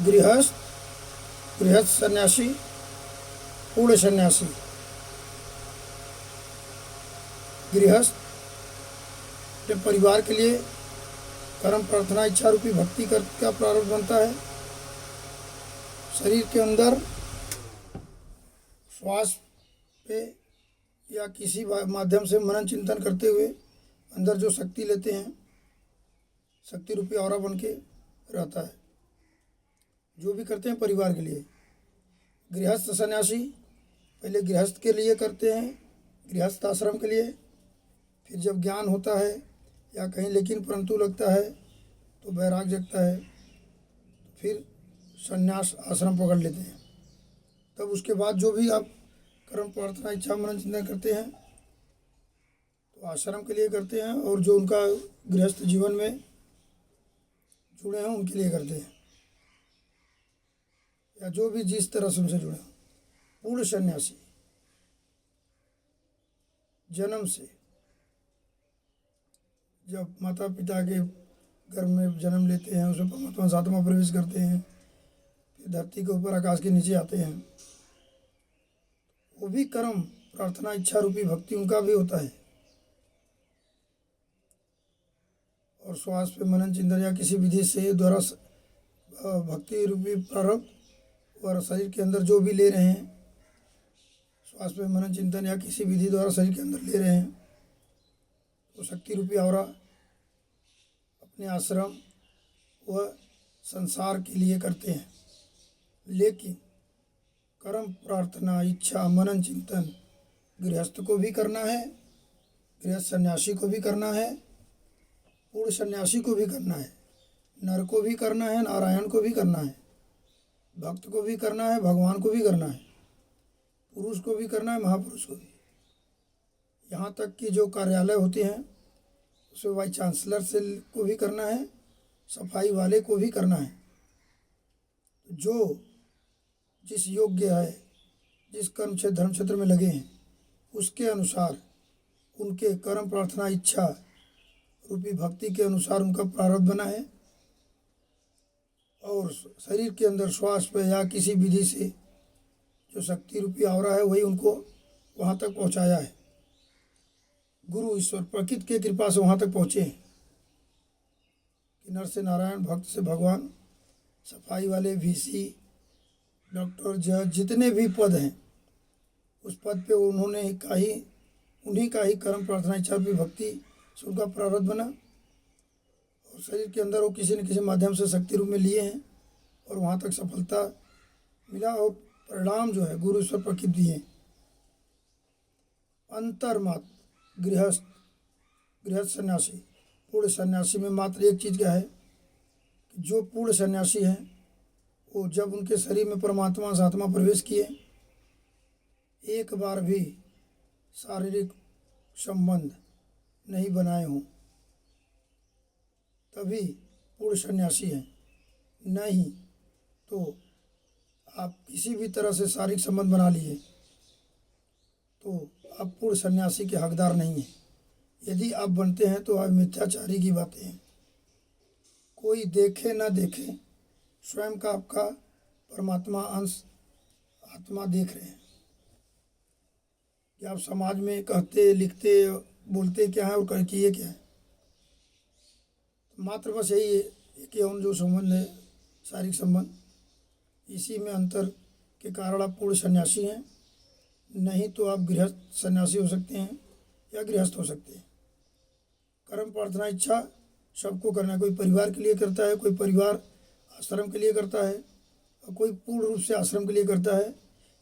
गृहस्थ, गृहस्थ सन्यासी, पूर्ण सन्यासी। गृहस्थ अपने परिवार के लिए कर्म प्रार्थना इच्छा रूपी भक्ति का प्रारंभ बनता है। शरीर के अंदर श्वास पे या किसी माध्यम से मनन चिंतन करते हुए अंदर जो शक्ति लेते हैं, शक्ति रूपी ऑरा बन के रहता है। जो भी करते हैं परिवार के लिए। गृहस्थ सन्यासी पहले गृहस्थ के लिए करते हैं, गृहस्थ आश्रम के लिए। फिर जब ज्ञान होता है या कहीं लेकिन परंतु लगता है तो वैराग जगता है, तो फिर संन्यास आश्रम पकड़ लेते हैं। तब उसके बाद जो भी आप कर्म प्रार्थना इच्छा मनन चिंतन करते हैं तो आश्रम के लिए करते हैं, और जो उनका गृहस्थ जीवन में जुड़े हैं उनके लिए करते हैं, या जो भी जिस तरह से उनसे जुड़े हैं। पूर्ण सन्यासी जन्म से, जब माता पिता के गर्भ में जन्म लेते हैं, उसमें परमात्मा सातवां प्रवेश करते हैं, फिर धरती के ऊपर आकाश के नीचे आते हैं, वो भी कर्म प्रार्थना इच्छा रूपी भक्ति उनका भी होता है। और श्वास पे मनन चिंतन या किसी विधि से द्वारा भक्ति रूपी प्रारंभ, और शरीर के अंदर जो भी ले रहे हैं, श्वास पे मनन चिंतन या किसी विधि द्वारा शरीर के अंदर ले रहे हैं, तो शक्ति रूपी ऑरा अपने आश्रम व संसार के लिए करते हैं। लेकिन कर्म प्रार्थना इच्छा मनन चिंतन गृहस्थ को भी करना है, गृहस्थ सन्यासी को भी करना है, पूर्ण सन्यासी को भी करना है, नर को भी करना है, नारायण को भी करना है, भक्त को भी करना है, भगवान को भी करना है, पुरुष को भी करना है, महापुरुष को भी। यहाँ तक कि जो कार्यालय होते हैं उसमें वाइस चांसलर से को भी करना है, सफाई वाले को भी करना है। जो जिस योग्य है, जिस कर्म क्षेत्र धर्म क्षेत्र में लगे हैं, उसके अनुसार उनके कर्म प्रार्थना इच्छा रूपी भक्ति के अनुसार उनका प्रारब्ध बना है, और शरीर के अंदर श्वास पे या किसी विधि से जो शक्ति रूपी ऑरा है वही उनको वहाँ तक पहुँचाया है। गुरु ईश्वर प्रकृति के कृपा से वहाँ तक पहुँचे हैं कि नर से नारायण, भक्त से भगवान, सफाई वाले, वीसी, डॉक्टर, जज, जितने भी पद हैं उस पद पे उन्हीं का ही कर्म प्रार्थना इच्छा रूपी भक्ति से उनका प्रारब्ध बना, और शरीर के अंदर वो किसी न किसी माध्यम से शक्ति रूप में लिए हैं और वहाँ तक सफलता मिला, और परिणाम जो है गुरु ईश्वर प्रकृति दिए। अंतर्मात्र गृहस्थ सन्यासी, पूर्ण सन्यासी में मात्र एक चीज़ क्या है कि जो पूर्ण सन्यासी हैं वो जब उनके शरीर में परमात्मा सातवां प्रवेश किए, एक बार भी शारीरिक संबंध नहीं बनाए हों, तभी पूर्ण सन्यासी हैं। नहीं तो आप किसी भी तरह से शारीरिक संबंध बना लिए तो आप पूर्ण सन्यासी के हकदार नहीं हैं। यदि आप बनते हैं तो आप मिथ्याचारी की बातें हैं। कोई देखे ना देखे, स्वयं का आपका परमात्मा अंश आत्मा देख रहे हैं कि आप समाज में कहते लिखते बोलते क्या है और कर किए क्या है। तो मात्र बस यही है कि हम जो संबंध है शारीरिक संबंध, इसी में अंतर के कारण आप पूर्ण सन्यासी हैं। नहीं तो आप गृहस्थ सन्यासी हो सकते हैं या गृहस्थ हो सकते हैं। कर्म प्रार्थना इच्छा सबको करना है। कोई परिवार के लिए करता है, कोई परिवार आश्रम के लिए करता है, और कोई पूर्ण रूप से आश्रम के लिए करता है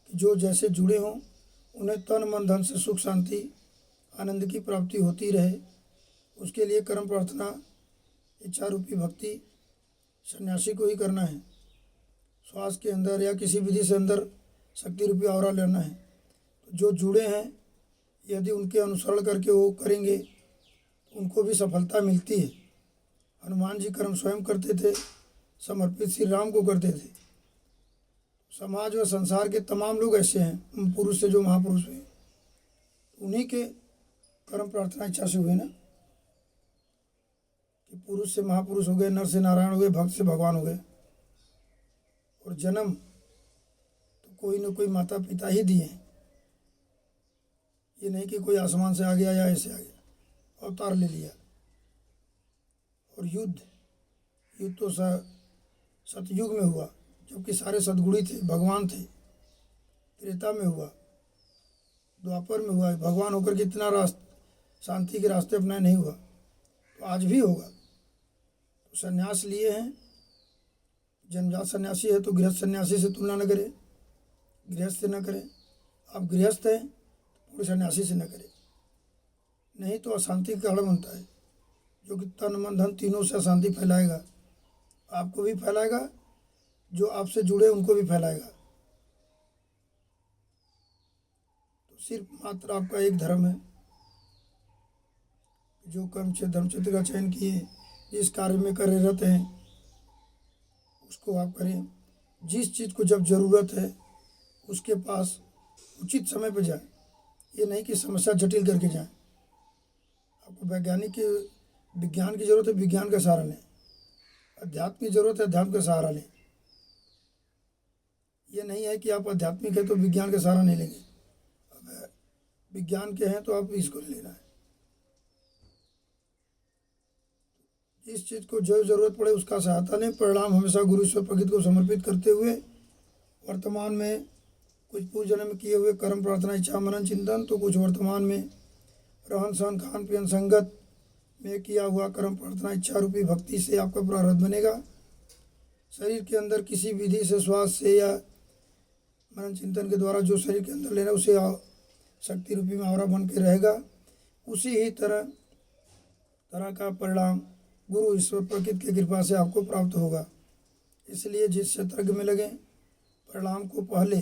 कि जो जैसे जुड़े हों उन्हें तन मन धन से सुख शांति आनंद की प्राप्ति होती रहे। उसके लिए कर्म प्रार्थना इच्छा रूपी भक्ति सन्यासी को ही करना है। श्वास के अंदर या किसी विधि से अंदर शक्ति रूपी ऑरा लेना है। तो जो जुड़े हैं यदि उनके अनुसरण करके वो करेंगे तो उनको भी सफलता मिलती है। हनुमान जी कर्म स्वयं करते थे, समर्पित श्री राम को करते थे। समाज व संसार के तमाम लोग ऐसे हैं, पुरुष से जो महापुरुष हुए उन्हीं के कर्म प्रार्थना इच्छा से हुए ना, कि पुरुष से महापुरुष हो गए, नर से नारायण हो गए, भक्त से भगवान हो गए। और जन्म तो कोई न कोई माता पिता ही दिए हैं। ये नहीं कि कोई आसमान से आ गया या ऐसे आ गया अवतार ले लिया। और युद्ध तो सतयुग में हुआ, जबकि सारे सद्गुणी थे, भगवान थे। त्रेता में हुआ, द्वापर में हुआ। भगवान होकर के इतना शांति के रास्ते अपनाए नहीं हुआ, तो आज भी होगा। तो संन्यास लिए हैं, जन्मजात सन्यासी है तो गृहस्थ सन्यासी से तुलना न करें, गृहस्थ से न करें। आप गृहस्थ हैं तो पूरे सन्यासी से न करें, नहीं तो अशांति का कारण बनता है, जो कि तन मन धन तीनों से अशांति फैलाएगा। आपको भी फैलाएगा, जो आपसे जुड़े उनको भी फैलाएगा। तो सिर्फ मात्र आपका एक धर्म है, जो कर्म क्षेत्र धर्म क्षेत्र का चयन किए, जिस कार्य में कार्यरत हैं उसको आप करें। जिस चीज़ को जब ज़रूरत है उसके पास उचित समय पर जाएं। ये नहीं कि समस्या जटिल करके जाएं। आपको विज्ञान की ज़रूरत है, विज्ञान का सहारा लें। अध्यात्म की ज़रूरत है, अध्यात्म का सहारा लें। ये नहीं है कि आप आध्यात्मिक है तो विज्ञान का सहारा नहीं लेंगे। अब विज्ञान के हैं तो आप इसको लेना है। इस चीज़ को जो ज़रूरत पड़े उसका सहायता लें। परिणाम हमेशा गुरु ईश्वर प्रकृति को समर्पित करते हुए वर्तमान में कुछ पूर्व जन्म में किए हुए कर्म, प्रार्थना, इच्छा, मनन, चिंतन, तो कुछ वर्तमान में रहन सहन, खान पीन, संगत में किया हुआ कर्म, प्रार्थना, इच्छा रूपी भक्ति से आपका प्रारब्ध बनेगा। शरीर के अंदर किसी विधि से, श्वास से या मनन चिंतन के द्वारा जो शरीर के अंदर लेना उसे शक्ति रूपी में आवरा बन के रहेगा। उसी ही तरह का परिणाम गुरु ईश्वर प्रकृति की कृपा से आपको प्राप्त होगा। इसलिए जिस क्षेत्र में लगें, परिणाम को पहले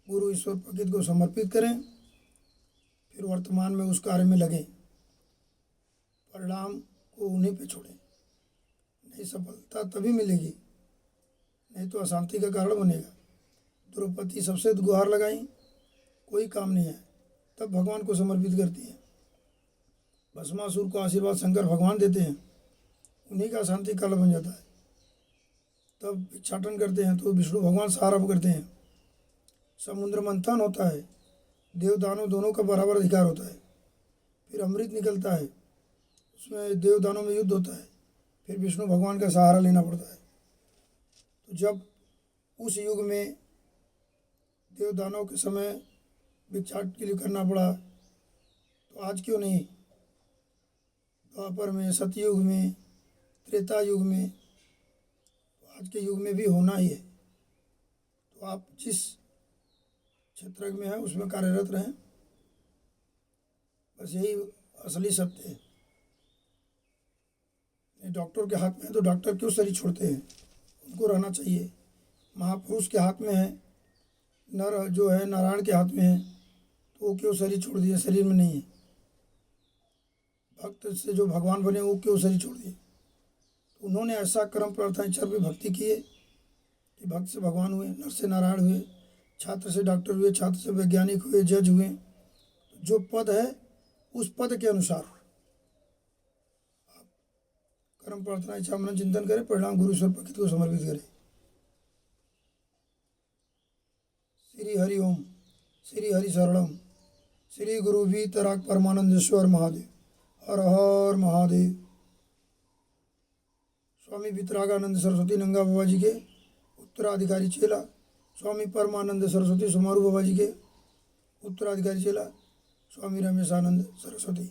गुरु ईश्वर प्रकृति को समर्पित करें, फिर वर्तमान में उस कार्य में लगें। परिणाम को उन्हीं पे छोड़ें। नहीं, सफलता तभी मिलेगी, नहीं तो अशांति का कारण बनेगा। द्रौपदी सबसे गुहार लगाई, कोई काम नहीं है, तब भगवान को समर्पित करती है। भस्मासुर को आशीर्वाद शंकर भगवान देते हैं, उन्हीं का अशांति काल बन जाता है। तब भिक्षाटन करते हैं तो विष्णु भगवान सहारा करते हैं। समुद्र मंथन होता है, देव दानव दोनों का बराबर अधिकार होता है। फिर अमृत निकलता है, उसमें देव दानव में युद्ध होता है, फिर विष्णु भगवान का सहारा लेना पड़ता है। तो जब उस युग में देव दानव के समय भिक्षाट के लिए करना पड़ा, तो आज क्यों नहीं? द्वापर में, सतयुग में, त्रेता युग में, तो आज के युग में भी होना ही है। तो आप जिस क्षेत्र में है उसमें कार्यरत रहें, बस यही असली सत्य है। डॉक्टर के हाथ में है तो डॉक्टर क्यों शरीर छोड़ते हैं? उनको रहना चाहिए। महापुरुष के हाथ में है, नर जो है नारायण के हाथ में है, तो वो क्यों शरीर छोड़ दिए? शरीर में नहीं है। भक्त से जो भगवान बने वो क्यों शरीर छोड़ दिए? तो उन्होंने ऐसा कर्म, प्रार्थना, इच्छा पे भक्ति किए कि भक्त से भगवान हुए, नर से नारायण हुए, छात्र से डॉक्टर हुए, छात्र से वैज्ञानिक हुए, जज हुए। तो जो पद है उस पद के अनुसार आप कर्म, प्रार्थना, इच्छा, मनन, चिंतन करें, परिणाम गुरु ईश्वर प्रकृति को समर्पित करें। श्री हरि ओम, श्री हरि शरणम, श्री गुरु वीतराग परमानंदेश्वर महादेव, हर हर महादेव। स्वामी वीतरागानंद सरस्वती नंगा बाबा जी के उत्तराधिकारी चेला, स्वामी परमानंद सरस्वती सुमारू बाबा जी के उत्तराधिकारी चेला, स्वामी रमेशानंद सरस्वती।